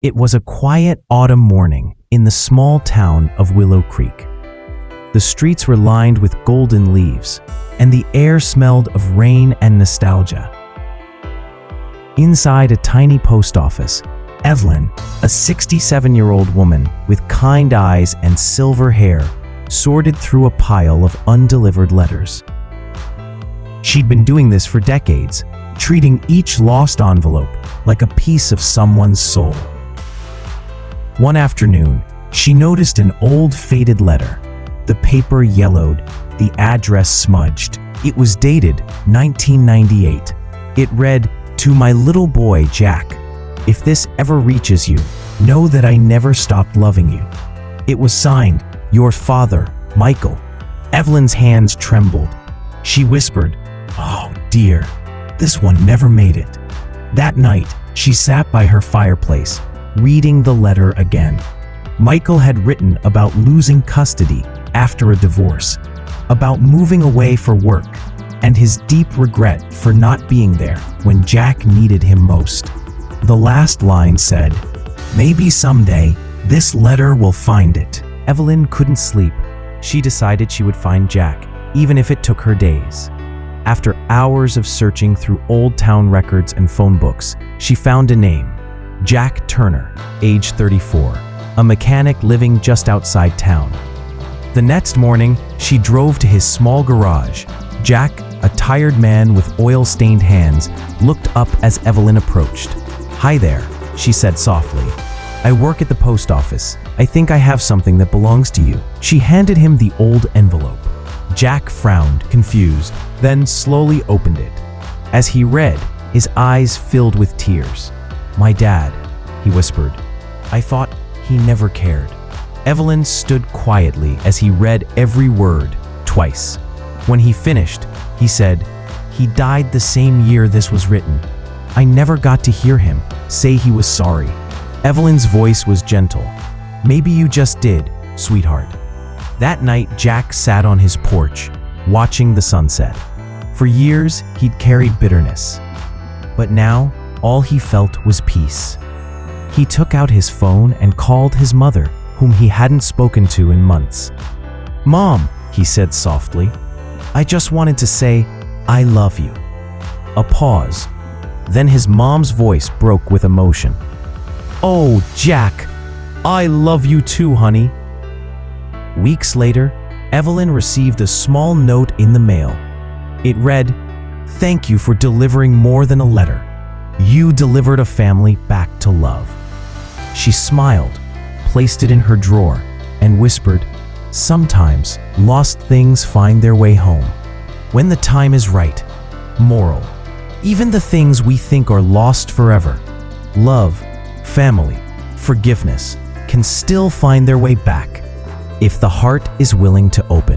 It was a quiet autumn morning in the small town of Willow Creek. The streets were lined with golden leaves, and the air smelled of rain and nostalgia. Inside a tiny post office, Evelyn, a 67-year-old woman with kind eyes and silver hair, sorted through a pile of undelivered letters. She'd been doing this for decades, treating each lost envelope like a piece of someone's soul. One afternoon, she noticed an old faded letter. The paper yellowed, the address smudged. It was dated 1998. It read, "To my little boy, Jack. If this ever reaches you, know that I never stopped loving you." It was signed, "Your father, Michael." Evelyn's hands trembled. She whispered, "Oh dear, this one never made it." That night, she sat by her fireplace, reading the letter again. Michael had written about losing custody after a divorce, about moving away for work, and his deep regret for not being there when Jack needed him most. The last line said, "Maybe someday, this letter will find it." Evelyn couldn't sleep. She decided she would find Jack, even if it took her days. After hours of searching through old town records and phone books, she found a name: Jack Turner, age 34, a mechanic living just outside town. The next morning, she drove to his small garage. Jack, a tired man with oil-stained hands, looked up as Evelyn approached. "Hi there," she said softly. "I work at the post office. I think I have something that belongs to you." She handed him the old envelope. Jack frowned, confused, then slowly opened it. As he read, his eyes filled with tears. "My dad," he whispered. "I thought he never cared." Evelyn stood quietly as he read every word, twice. When he finished, he said, "He died the same year this was written. I never got to hear him say he was sorry." Evelyn's voice was gentle. "Maybe you just did, sweetheart." That night, Jack sat on his porch, watching the sunset. For years, he'd carried bitterness. But now, all he felt was peace. He took out his phone and called his mother, whom he hadn't spoken to in months. "Mom," he said softly, "I just wanted to say, I love you." A pause. Then his mom's voice broke with emotion. "Oh, Jack, I love you too, honey." Weeks later, Evelyn received a small note in the mail. It read, "Thank you for delivering more than a letter. You delivered a family back to love." She smiled, placed it in her drawer, and whispered, "Sometimes lost things find their way home. When the time is right." Moral: even the things we think are lost forever, love, family, forgiveness, can still find their way back if the heart is willing to open.